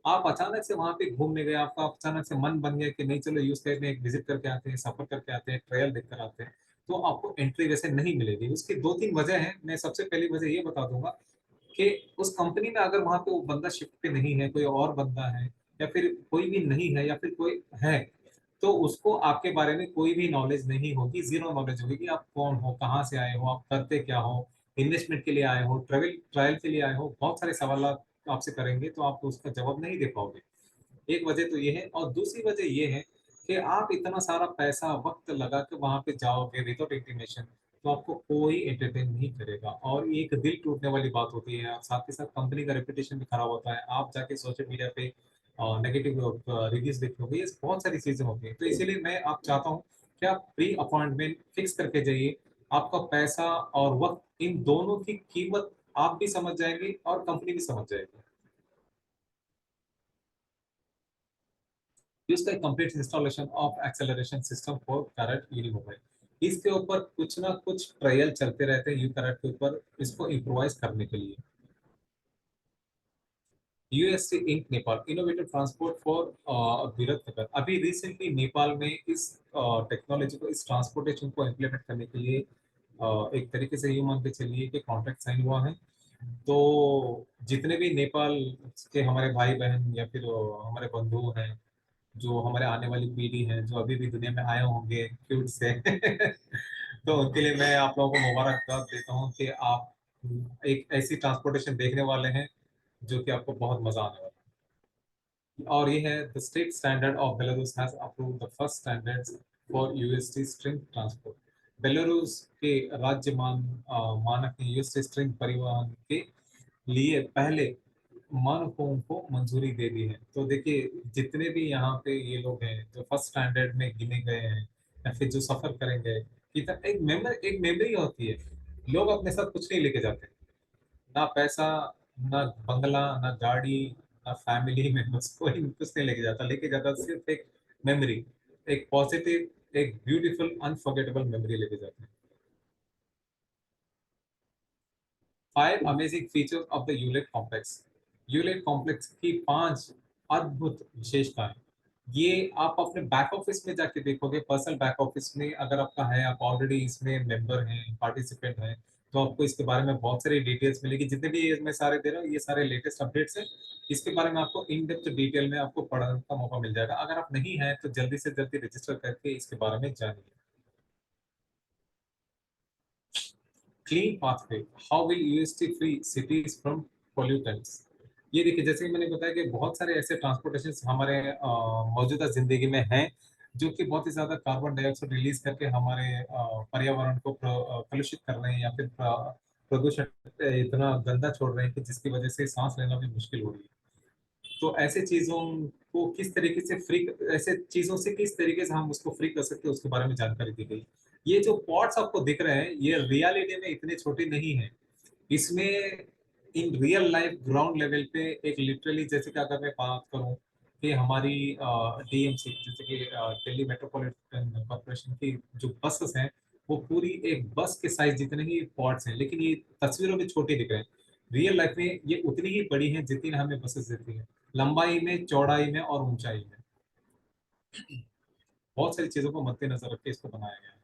आप अचानक से वहां पे घूमने गए, आपका अचानक से मन बन गया कि नहीं चलो यूज करके एक विजिट करके आते हैं, सफर करके आते हैं, ट्रायल देख कर आते हैं, तो आपको एंट्री वैसे नहीं मिलेगी। उसकी दो तीन वजह है। मैं सबसे पहली वजह ये बता दूंगा कि उस कंपनी में अगर वहां पे वो बंदा शिफ्ट पे नहीं है, कोई और बंदा है, या फिर कोई भी नहीं है, या फिर कोई है, तो उसको आपके बारे में कोई भी नॉलेज नहीं होगी, जीरो नॉलेज होगी कि आप कौन हो, कहाँ से आए हो, आप करते क्या हो, इन्वेस्टमेंट के लिए आए हो, ट्रेवल ट्रायल के लिए आए हो, बहुत सारे सवाल आपसे करेंगे तो आप उसका जवाब नहीं दे पाओगे। एक वजह तो ये है, और दूसरी वजह ये है कि आप इतना सारा पैसा वक्त लगा के वहां पे जाओगे विदाउट इंटीमेशन, तो आपको कोई एंटरटेन नहीं करेगा, और ये एक दिल टूटने वाली बात होती है, और साथ ही साथ कंपनी का रेपुटेशन भी खराब होता है। आप जाके सोशल मीडिया पे नेगेटिव रिव्यूज देखोगे, ये बहुत सारी चीजें होती हैं। तो इसीलिए मैं आप चाहता हूँ कि आप प्री अपॉइंटमेंट फिक्स करके जाइए। आपका पैसा और वक्त, इन दोनों की कीमत आप भी समझ जाएंगे और कंपनी भी समझ जाएगी। इसका complete installation of acceleration system for carat unimobile. इसके ऊपर कुछ ना कुछ ट्रायल चलते रहते हैं यू कैरेट के ऊपर, इसको इम्प्रोवाइज करने के लिए। USC inc Nepal innovative transport for विरत। अभी रिसेंटली नेपाल में इस टेक्नोलॉजी को, इस ट्रांसपोर्टेशन को इम्प्लीमेंट करने के लिए एक तरीके से यूं मान के चलिए कि कॉन्ट्रैक्ट साइन हुआ है। तो जितने भी नेपाल के हमारे भाई बहन या फिर हमारे बंधु हैं, जो हमारे आने वाली पीढ़ी है, जो अभी भी दुनिया में आए होंगे क्यूट से तो उनके लिए मैं आप लोगों को मुबारकबाद देता हूँ कि आप एक ऐसी ट्रांसपोर्टेशन देखने वाले हैं जो कि आपको बहुत मजा आने वाला है। और ये है the state standard of Belarus has approved the first standards for UST string transport. Belarus के राज्य मानक ने यूएसटी स्ट्रिंग परिवहन के लिए पहले मानकों को मंजूरी दे दी है। तो देखिए, जितने भी यहाँ पे ये लोग हैं जो फर्स्ट स्टैंडर्ड में गिने गए हैं या फिर जो सफर करेंगे, एक मेमोरी होती है। लोग अपने साथ कुछ नहीं लेके जाते, ना पैसा, ना बंगला, ना गाड़ी, ना फैमिली मेंबर्स, कोई कुछ नहीं लेके जाता। लेके जाता सिर्फ एक मेमोरी, एक पॉजिटिव, एक ब्यूटीफुल अनफॉरगेटेबल मेमोरी लेके जाते हैं। 5 amazing features of the यूलेट complex. यूलेट complex की 5 अद्भुत विशेषताएं। ये आप अपने बैक ऑफिस में जाके देखोगे, पर्सनल बैक ऑफिस में अगर आपका है, आप ऑलरेडी इसमें मेंबर हैं, पार्टिसिपेंट हैं, तो आपको इसके बारे में बहुत सारी डिटेल्स मिलेगी। जितने भी ये मैं सारे दे रहा हूँ, ये सारे लेटेस्ट अपडेट्स हैं। इसके बारे में आपको इन डेप्थ डिटेल में आपको पढ़ने का मौका मिल जाएगा। अगर आप नहीं है तो जल्दी से जल्दी रजिस्टर करके इसके बारे में जानिए। Clean pathway, how will UST free cities from pollutants. ये देखिए, जैसे कि मैंने बताया कि बहुत सारे ऐसे ट्रांसपोर्टेशन हमारे मौजूदा जिंदगी में हैं जो कि बहुत ही ज्यादा कार्बन डाइऑक्साइड रिलीज करके हमारे पर्यावरण को कलुषित कर रहे हैं, या फिर प्रदूषण इतना गंदा छोड़ रहे हैं कि जिसकी वजह से सांस लेना भी मुश्किल हो रही है। तो ऐसे चीजों को किस तरीके से फ्री, ऐसे चीजों से किस तरीके से हम उसको फ्री कर सकते हैं, उसके बारे में जानकारी दी गई। ये जो पॉट्स आपको दिख रहे हैं, ये रियलिटी में इतने छोटे नहीं है। इसमें in real life ground level पे एक लिटरली, जैसे कि अगर मैं बात करूं कि हमारी डीएमसी, जैसे कि दिल्ली मेट्रोपॉलिटन कॉर्पोरेशन की जो बसेस हैं, वो पूरी एक बस के साइज जितने ही पॉट्स हैं, लेकिन ये तस्वीरों में छोटे दिख रहे हैं। रियल लाइफ में ये उतनी ही बड़ी है जितनी हमें बसेस देती है, लंबाई में, चौड़ाई में और ऊंचाई में। बहुत सारी चीजों को मद्देनजर रख के इसको बनाया गया है।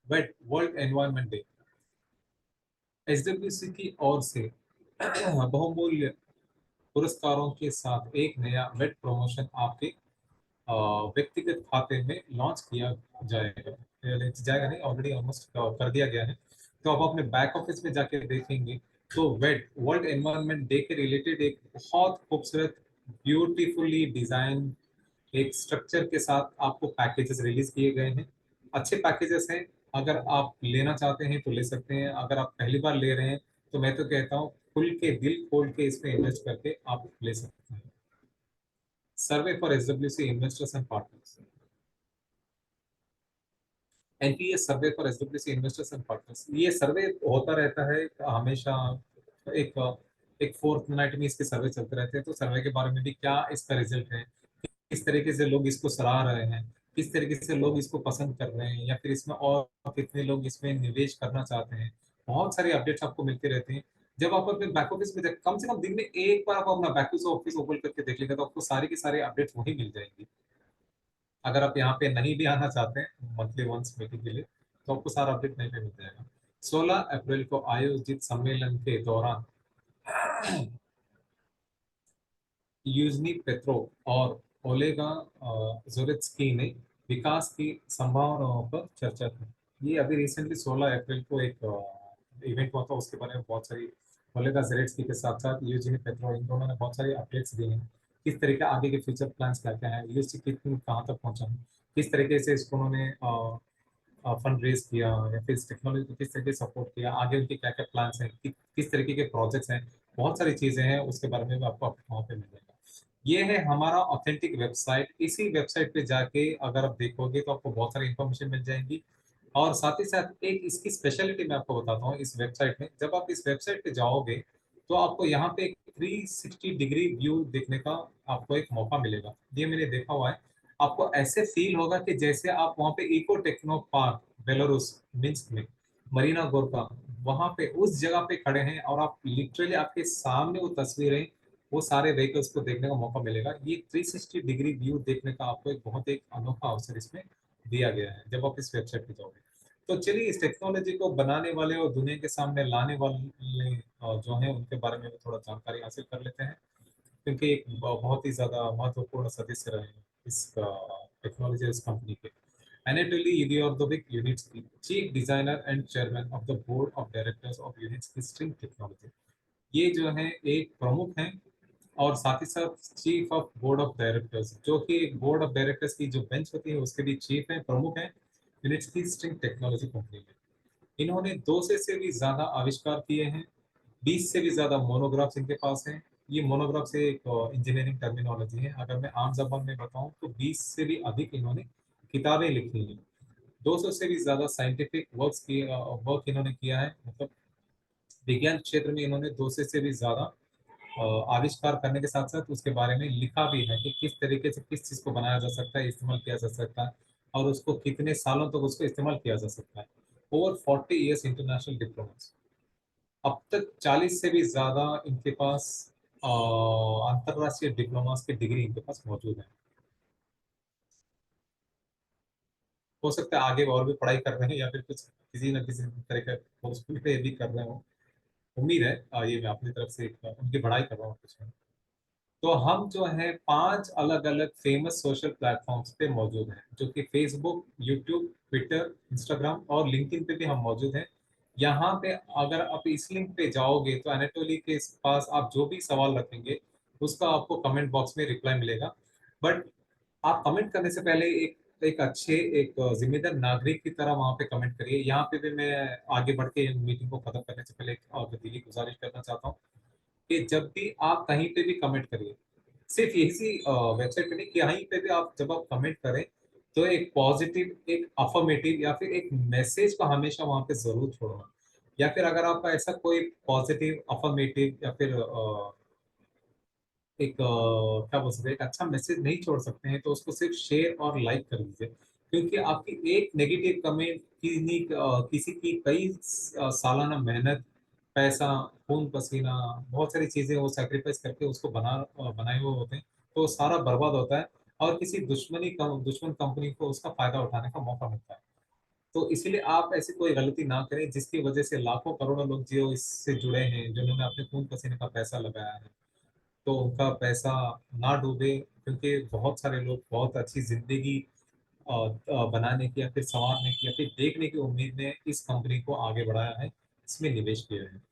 But world environment day, SWC की ओर से बहुमूल्य पुरस्कारों के साथ एक नया वेट प्रमोशन आपके व्यक्तिगत खाते में लॉन्च किया जाएगा। जाएगा नहीं, ऑलरेडी ऑलमोस्ट कर दिया गया है। तो आप अपने बैक ऑफिस में जाके देखेंगे तो वेट वर्ल्ड एनवायरनमेंट डे के रिलेटेड एक बहुत खूबसूरत, ब्यूटीफुली डिजाइन एक स्ट्रक्चर के साथ आपको पैकेजेस रिलीज किए गए हैं। अच्छे पैकेजेस हैं, अगर आप लेना चाहते हैं तो ले सकते हैं। अगर आप पहली बार ले रहे हैं तो मैं तो कहता हूँ खुल के, दिल खोल के इसमें इन्वेस्ट करके आप ले सकते हैं। सर्वे for SWC investors and partners, NPS survey for SWC investors and partners, ये सर्वे होता रहता है हमेशा। एक एक फोर्थ नाइट में इसके सर्वे चलते रहते हैं, तो सर्वे के बारे में भी क्या इसका रिजल्ट है, किस तरीके से लोग इसको सराह रहे हैं, किस तरीके से लोग इसको पसंद कर रहे हैं, या फिर इसमें और कितने लोग इसमें निवेश करना चाहते हैं। बहुत सारे अपडेट्स आपको मिलते रहते हैं। जब आप अपने बैक ऑफिस में कम से कम दिन में एक बार आप अपना बैक ऑफिस ओपन करके देख लेगा, तो आपको सारे के सारे अपडेट्स वही मिल जाएंगे। अगर आप यहाँ पे नहीं भी आना चाहते हैं मंथली वंस मीटिंग के लिए, तो आपको सारा अपडेट नहीं पे मिल जाएगा। 16 अप्रैल को आयोजित सम्मेलन के दौरान यूजनी पेत्रोव और ओलेगा जोरेत्स्की ने विकास की संभावनाओं पर चर्चा की। ये अभी रिसेंटली 16 अप्रैल को एक इवेंट हुआ था, उसके बारे में बहुत सारी, ओलेगा जोरेत्स्की के साथ साथ यूजनी पेत्रोव, इन दोनों ने बहुत सारी अपडेट्स दी हैं। किस तरीके आगे के फ्यूचर प्लान्स क्या क्या है, यूएसटी कितनी कहाँ तक पहुंचा है, किस तरीके से इसको उन्होंने फंड रेज किया, या फिर इस टेक्नोलॉजी को किस तरीके से सपोर्ट किया, आगे उनके क्या क्या प्लान्स हैं, किस तरीके के प्रोजेक्ट्स हैं। बहुत सारी चीजें हैं, उसके बारे में भी आपको वहाँ पे मिल जाएगा। ये है हमारा ऑथेंटिक वेबसाइट। इसी वेबसाइट पे जाके अगर आप देखोगे तो आपको बहुत सारी इन्फॉर्मेशन मिल जाएंगी। और साथ ही साथ एक इसकी स्पेशलिटी मैं आपको बताता हूँ, इस वेबसाइट में जब आप इस वेबसाइट पे जाओगे तो आपको यहाँ पे एक 360 डिग्री व्यू देखने का आपको एक मौका मिलेगा। ये मैंने देखा हुआ है। आपको ऐसे फील होगा कि जैसे आप वहाँ पे eco techno park Belarus Minsk में, मरीना गोरका, वहां पे उस जगह पे खड़े हैं और आप लिटरली आपके सामने वो तस्वीरें, वो सारे व्हीकल्स को देखने का मौका मिलेगा। ये 360 डिग्री व्यू देखने का आपको एक बहुत एक अनोखा अवसर इसमें दिया गया है जब आप इस वेबसाइट पे जाओगे। तो चलिए इस टेक्नोलॉजी को बनाने वाले और दुनिया के सामने लाने वाले जो है उनके बारे में भी थोड़ा जानकारी हासिल कर लेते हैं, क्योंकि एक बहुत ही ज्यादा महत्वपूर्ण सदस्य रहे हैं इस टेक्नोलॉजी इस कंपनी के। Anatoly Iliordovic Unitsky, Chief Designer and Chairman of the Board of Directors of Unitsky String Technology। ये जो है एक प्रमुख हैं और साथ ही साथ chief of board of directors, जो कि बोर्ड ऑफ डायरेक्टर्स की जो बेंच होती है उसके भी चीफ हैं, प्रमुख हैं यूनिट्सकी स्ट्रिंग टेक्नोलॉजी कंपनी में। इन्होंने 200 से भी ज्यादा आविष्कार किए हैं, 20 से भी ज्यादा मोनोग्राफ्स इनके पास हैं। ये मोनोग्राफ से एक इंजीनियरिंग टर्मिनोलॉजी है, अगर मैं आम जबान में बताऊं तो 20 से भी अधिक इन्होंने किताबें लिखी हैं। 200 से भी ज्यादा साइंटिफिक वर्क इन्होंने किया है, मतलब विज्ञान क्षेत्र में इन्होंने 200 से भी ज्यादा आविष्कार करने के साथ साथ उसके बारे में लिखा भी है कि किस तरीके से किस चीज को बनाया जा सकता है, इस्तेमाल किया जा सकता है, और उसको कितने सालों तक उसको इस्तेमाल किया जा सकता है। Over 40 years international diploma. अब तक 40 से भी ज्यादा इनके पास अंतरराष्ट्रीय डिप्लोमास की डिग्री इनके पास मौजूद है। हो सकता है आगे और भी पढ़ाई कर रहे हैं या फिर कुछ किसी न किसी तरह का कोर्स भी कर रहे हो। उम्मीद है ये मैं अपनी तरफ से उनकी पढ़ाई कर रहा हूँ कुछ। तो हम जो है 5 अलग अलग फेमस सोशल प्लेटफॉर्म्स पे मौजूद हैं, जो कि फेसबुक, यूट्यूब, ट्विटर, इंस्टाग्राम और लिंक्डइन पे भी हम मौजूद हैं। यहाँ पे अगर आप इस लिंक पे जाओगे तो एनाटोली के पास आप जो भी सवाल रखेंगे उसका आपको कमेंट बॉक्स में रिप्लाई मिलेगा। बट आप कमेंट करने से पहले एक अच्छे एक जिम्मेदार नागरिक की तरह वहां पे कमेंट करिए। यहाँ पे भी मैं आगे बढ़ के मीटिंग को खत्म करने से पहले एक दिली गुजारिश करना चाहता हूँ कि जब भी आप कहीं पे भी कमेंट करिए, सिर्फ इसी वेबसाइट पे नहीं, कहीं पे भी आप जब आप कमेंट करें तो एक पॉजिटिव, एक अफर्मेटिव या फिर एक मैसेज को हमेशा वहां पे जरूर छोड़ना। या फिर अगर आपका ऐसा कोई पॉजिटिव, अफर्मेटिव या फिर एक क्या बोल सकते हैं, एक अच्छा मैसेज नहीं छोड़ सकते हैं तो उसको सिर्फ शेयर और लाइक कर दीजिए। क्योंकि आपकी एक नेगेटिव कमेंट किसी की कई सालाना मेहनत, पैसा, खून पसीना, बहुत सारी चीजें वो सैक्रिफाइस करके उसको बनाए हुए होते हैं, तो वो सारा बर्बाद होता है और किसी दुश्मन कंपनी को उसका फायदा उठाने का मौका मिलता है। तो इसीलिए आप ऐसी कोई गलती ना करें जिसकी वजह से लाखों करोड़ों लोग जो इससे जुड़े हैं, जिन्होंने अपने खून पसीने का पैसा लगाया है, तो उनका पैसा ना डूबे। क्योंकि बहुत सारे लोग बहुत अच्छी जिंदगी बनाने की या फिर संवारने की या फिर देखने की उम्मीद में इस कंपनी को आगे बढ़ाया है, इसमें निवेश किया है।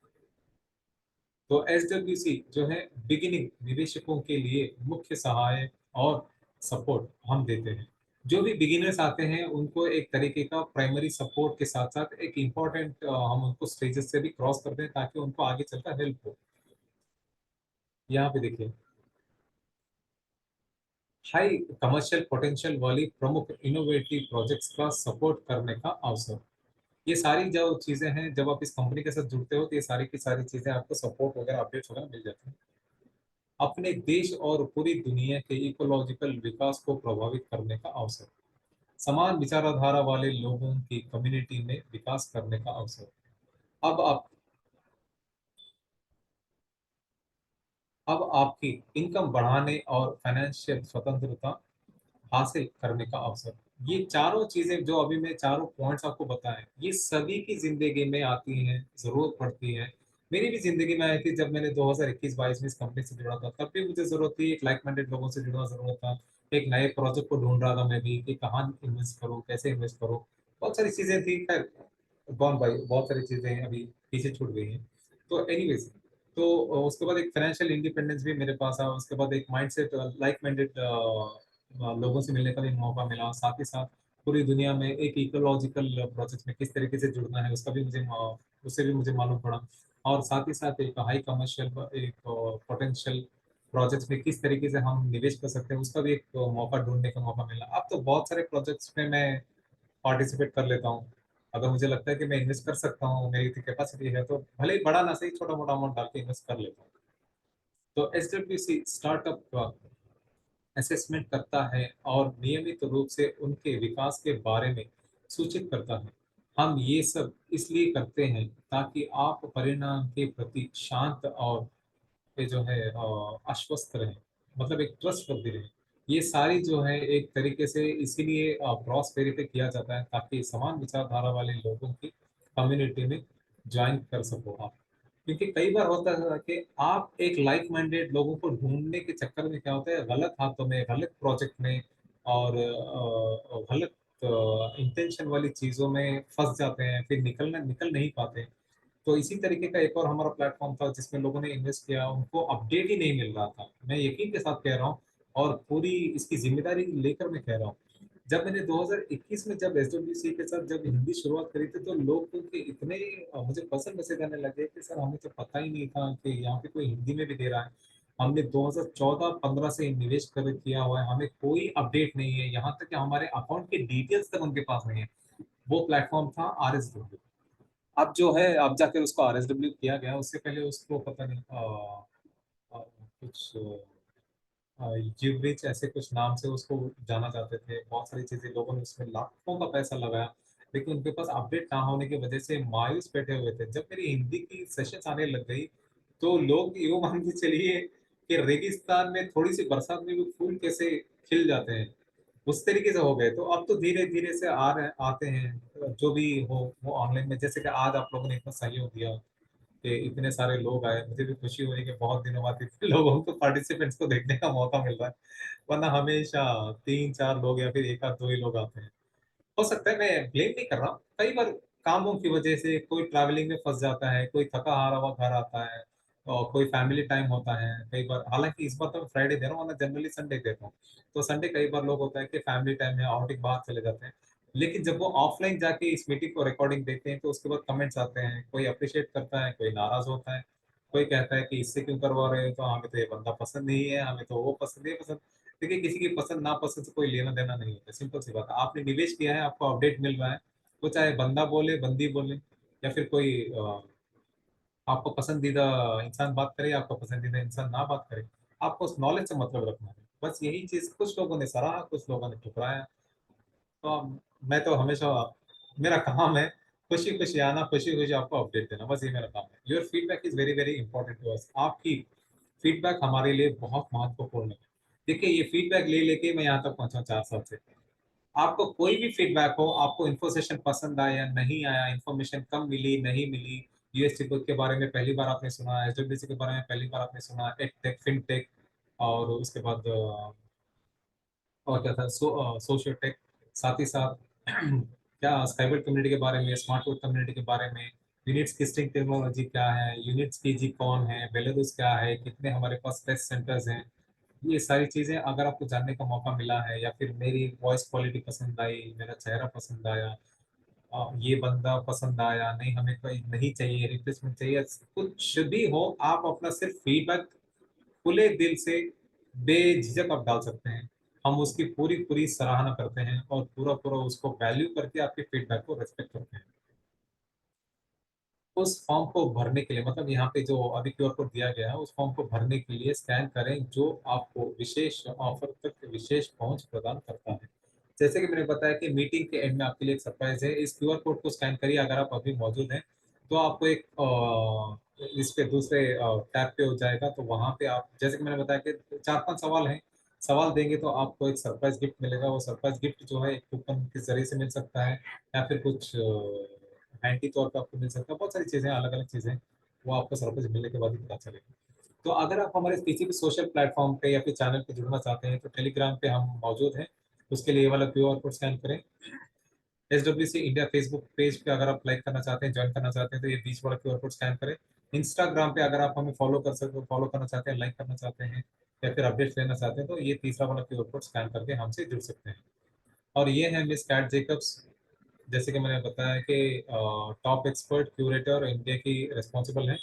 तो SWC जो है बिगिनिंग निवेशकों के लिए मुख्य सहाय और सपोर्ट हम देते हैं। जो भी बिगिनर्स आते हैं उनको एक तरीके का प्राइमरी सपोर्ट के साथ साथ एक इम्पोर्टेंट हम उनको स्टेजेस से भी क्रॉस करते हैं ताकि उनको आगे चलकर हेल्प हो। यहाँ पे देखिए, हाई कमर्शियल पोटेंशियल वाली प्रमुख इनोवेटिव प्रोजेक्ट्स का सपोर्ट करने का अवसर। ये सारी जो चीजें हैं, जब आप इस कंपनी के साथ जुड़ते हो तो ये सारी की सारी चीजें आपको सपोर्ट वगैरह, अपडेट्स वगैरह मिल जाती हैं। अपने देश और पूरी दुनिया के इकोलॉजिकल विकास को प्रभावित करने का अवसर। समान विचारधारा वाले लोगों की कम्युनिटी में विकास करने का अवसर। अब आप अब आपकी इनकम बढ़ाने और फाइनेंशियल स्वतंत्रता हासिल करने का अवसर। ये चारों चीजें जो अभी मैं चारों पॉइंट्स आपको बताए, ये सभी की जिंदगी में आती हैं, जरूरत पड़ती है। मेरी भी जिंदगी में आई थी जब मैंने 2021-22 में इस कंपनी से जुड़ा था, तब भी मुझे जरूरत थी, एक लाइक माइंडेड लोगों से जुड़ना जरूरत था। एक नए प्रोजेक्ट को ढूंढ रहा था मैं भी कि कहाँ इन्वेस्ट करूँ, कैसे इन्वेस्ट करूँ। बहुत सारी चीजें थी, खैर गॉन भाई, बहुत सारी चीजें अभी पीछे छूट गई हैं। तो एनीवेज, तो उसके बाद एक फाइनेंशियल इंडिपेंडेंस भी मेरे पास आया, उसके बाद एक माइंडसेट लाइक माइंडेड लोगों से मिलने का भी मौका मिला, साथ ही साथ पूरी दुनिया में एक इकोलॉजिकल प्रोसेस में किस तरीके से जुड़ना है उसका भी उससे भी मुझे मालूम पड़ा। और साथ ही साथ एक हाई कमर्शियल एक पोटेंशियल प्रोजेक्ट्स में किस तरीके से हम निवेश कर सकते हैं उसका भी एक मौका ढूंढने का मौका मिला। अब तो बहुत सारे प्रोजेक्ट्स में मैं पार्टिसिपेट कर लेता हूँ। अगर मुझे लगता है कि मैं इन्वेस्ट कर सकता हूँ, मेरी कैपेसिटी है, तो भले ही बड़ा ना सही छोटा मोटा अमाउंट डाल के इन्वेस्ट कर लेता हूँ। तो SWC स्टार्टअप असेसमेंट करता है और नियमित रूप से उनके विकास के बारे में सूचित करता है। हम ये सब इसलिए करते हैं ताकि आप परिणाम के प्रति शांत और ये जो है आश्वस्त रहे, मतलब एक ट्रस्ट वर्दी रहे। ये सारी जो है एक तरीके से इसीलिए क्रॉस वेरीफाई किया जाता है ताकि समान विचारधारा वाले लोगों की कम्युनिटी में ज्वाइन कर सको आप। क्योंकि कई बार होता है कि आप एक लाइक माइंडेड लोगों को ढूंढने के चक्कर में क्या होता है, गलत हाथों में, गलत प्रोजेक्ट में और गलत इंटेंशन वाली चीजों में फंस जाते हैं, फिर निकल नहीं पाते। तो इसी तरीके का एक और हमारा प्लेटफॉर्म था जिसमें लोगों ने इन्वेस्ट किया, उनको अपडेट ही नहीं मिल रहा था। मैं यकीन के साथ कह रहा हूँ और पूरी इसकी जिम्मेदारी लेकर मैं कह रहा हूँ, जब मैंने 2021 में जब SWC के साथ जब हिंदी शुरुआत करी थी, तो लोग के इतने मुझे पसंद मैसेज आने लगे कि सर हमें तो पता ही नहीं था कि यहाँ पे कोई हिंदी में भी दे रहा है। हमने 2014-15 से निवेश कर किया हुआ है, हमें कोई अपडेट नहीं है, यहाँ तक कि हमारे अकाउंट के डिटेल्स तक उनके पास नहीं है। वो प्लेटफॉर्म था RSW। अब जो है अब जाकर उसको RSW किया गया, उससे पहले उसको पता नहीं कुछ यूब्रिज ऐसे कुछ नाम से उसको जाना जाते थे। बहुत सारी चीजें लोगों ने उसमें लाखों का पैसा लगाया, लेकिन उनके पास अपडेट ना होने की वजह से मायूस बैठे हुए थे। जब मेरी हिंदी की सेशंस आने लग गई, तो लोग यूं मान के चलिए कि रेगिस्तान में थोड़ी सी बरसात में भी फूल कैसे खिल जाते हैं, उस तरीके से हो गए। तो अब तो धीरे धीरे से आ रहे आते हैं जो भी हो वो ऑनलाइन में। जैसे कि आज आप लोगों ने इतना सहयोग दिया कि इतने सारे लोग आए, मुझे भी खुशी हो रही है कि बहुत दिनों बाद इतने लोगों को, पार्टिसिपेंट्स को देखने का मौका मिल रहा है। वरना हमेशा 3-4 लोग या फिर एक आध दो ही लोग आते हैं। हो सकता है, मैं ब्लेम नहीं कर रहा हूँ, कई बार कामों की वजह से कोई ट्रैवलिंग में फंस जाता है, कोई थका हारा हुआ घर आता है, और कोई फैमिली टाइम होता है कई बार। हालांकि इस बार तो मैं फ्राइडे दे रहा हूँ, वरना जनरली संडे देता हूँ। तो संडे कई बार लोग होता है कि फैमिली टाइम में आउटिंग बाहर चले जाते हैं। लेकिन जब वो ऑफलाइन जाके इस मीटिंग को रिकॉर्डिंग देखते हैं, तो उसके बाद कमेंट्स आते हैं, कोई अप्रिशिएट करता है, कोई नाराज होता है, कोई कहता है कि इससे क्यों करवा रहे हो, तो हमें तो ये बंदा पसंद नहीं है, हमें तो वो पसंद नहीं पसंद। देखिए, किसी की पसंद नापसंद से कोई लेना देना नहीं होता, सिंपल सी बात है। आपने निवेश किया है, आपको अपडेट मिल रहा है, वो चाहे बंदा बोले, बंदी बोले, या फिर कोई आपको पसंदीदा इंसान बात करे, आपका पसंदीदा इंसान ना बात करे, आपको उस नॉलेज से मतलब रखना है। बस यही चीज कुछ लोगों ने सराहा, कुछ लोगों ने ठुकराया। तो मैं तो हमेशा, मेरा काम है खुशी खुशी आना, खुशी खुशी आपको अपडेट देना, बस ये मेरा काम है। Your feedback is very very important to us. आपकी फीडबैक हमारे लिए बहुत महत्वपूर्ण है। देखिए, ये फीडबैक ले लेके मैं यहाँ तक पहुंचा 4 साल से। आपको कोई भी फीडबैक हो, आपको इन्फो सेशन पसंद आया नहीं आया, इन्फॉर्मेशन कम मिली नहीं मिली, UST के बारे में पहली बार आपने सुना, SWC के बारे में पहली बार आपने सुना, एडटेक, फिनटेक, और उसके बाद और क्या था, सोशियो टेक, साथ ही साथ क्या स्काईबेट कम्युनिटी के बारे में, स्मार्ट कोड कम्युनिटी के बारे में, यूनिट्स की स्ट्रिंग टेक्नोलॉजी क्या है, यूनिट्स की जी कौन है, बेलारूस क्या है, कितने हमारे पास टेस्ट सेंटर्स हैं। ये सारी चीजें अगर आपको जानने का मौका मिला है, या फिर मेरी वॉइस क्वालिटी पसंद आई, मेरा चेहरा पसंद आया, ये बंदा पसंद आया, नहीं हमें कोई नहीं चाहिए, रिप्लेसमेंट चाहिए, कुछ भी हो, आप अपना सिर्फ फीडबैक खुले दिल से बेझिझक आप डाल सकते हैं। हम उसकी पूरी पूरी सराहना करते हैं और पूरा पूरा उसको वैल्यू करके आपके फीडबैक को रेस्पेक्ट करते हैं। उस फॉर्म को भरने के लिए, मतलब यहाँ पे जो अभी क्यूआर कोड दिया गया है, उस फॉर्म को भरने के लिए स्कैन करें, जो आपको विशेष ऑफर तक विशेष पहुंच प्रदान करता है। जैसे कि मैंने बताया कि मीटिंग के एंड में आपके लिए एक सरप्राइज है। इस क्यूआर कोड को स्कैन करिए, अगर आप अभी मौजूद हैं तो आपको एक इस पे दूसरे टैब पे हो जाएगा। तो वहां पे आप, जैसे कि मैंने बताया कि 4-5 सवाल हैं, सवाल देंगे तो आपको एक सरप्राइज गिफ्ट मिलेगा। वो सरप्राइज गिफ्ट जो है एक कूपन के जरिए से मिल सकता है, या फिर कुछ हैंडी तौर पर आपको मिल सकता है। बहुत सारी चीजें, अलग अलग चीजें, वो आपको सर्विस मिलने के बाद ही पता चलेगा। तो अगर आप हमारे किसी भी सोशल प्लेटफॉर्म पे या फिर चैनल पे जुड़ना चाहते हैं, तो टेलीग्राम पे हम मौजूद हैं। उसके लिए ये वाला क्यूआर कोड स्कैन करें। SWC इंडिया फेसबुक पेज पे अगर आप लाइक करना चाहते हैं, ज्वाइन करना चाहते हैं, तो ये बीच वाला क्यूआर कोड स्कैन करें। इंस्टाग्राम पे अगर आप हमें फॉलो कर सकते हो, फॉलो करना चाहते हैं, लाइक करना चाहते हैं, या फिर अपडेट्स लेना चाहते हैं, तो ये तीसरा वाला क्यूआर कोड स्कैन करके हमसे जुड़ सकते हैं। और ये है मिस कैट जेकब्स। जैसे कि मैंने बताया कि टॉप एक्सपर्ट क्यूरेटर इंडिया की रिस्पॉन्सिबल है।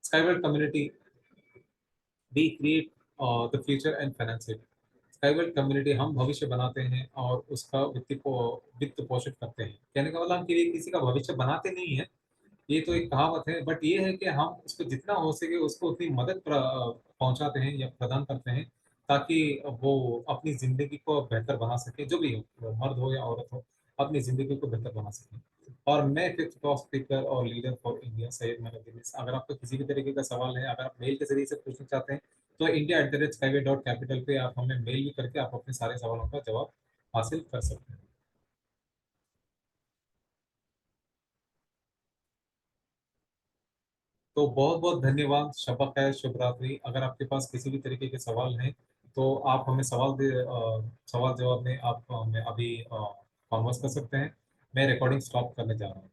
Skyward community, we create the future and finance it. Skywelt community हम भविष्य बनाते हैं और उसका वित्त पोषित करते हैं। कहने का मतलब हम किसी का भविष्य बनाते नहीं है, ये तो एक कहावत है, बट ये है कि हम उसको जितना हो सके उसको उतनी मदद पहुंचाते हैं या प्रदान करते हैं, ताकि वो अपनी जिंदगी को बेहतर बना सके, जो भी हो, मर्द हो या औरत हो, अपनी जिंदगी को बेहतर बना सके। और मैं फिफ्थ टॉप स्पीकर और लीडर फॉर इंडिया सैयद मेहनत दिनेश, अगर आपको किसी भी तरीके का सवाल है, अगर आप मेल के जरिए से पूछना चाहते हैं, तो india@skyway.capital पे आप हमें मेल भी करके आप अपने सारे सवालों का जवाब हासिल कर सकते हैं। तो बहुत बहुत धन्यवाद, शब्बा खैर, शुभ रात्रि। अगर आपके पास किसी भी तरीके के सवाल हैं, तो आप हमें सवाल जवाब में आप हमें अभी कॉन्वर्स कर सकते हैं। मैं रिकॉर्डिंग स्टॉप करने जा रहा हूँ।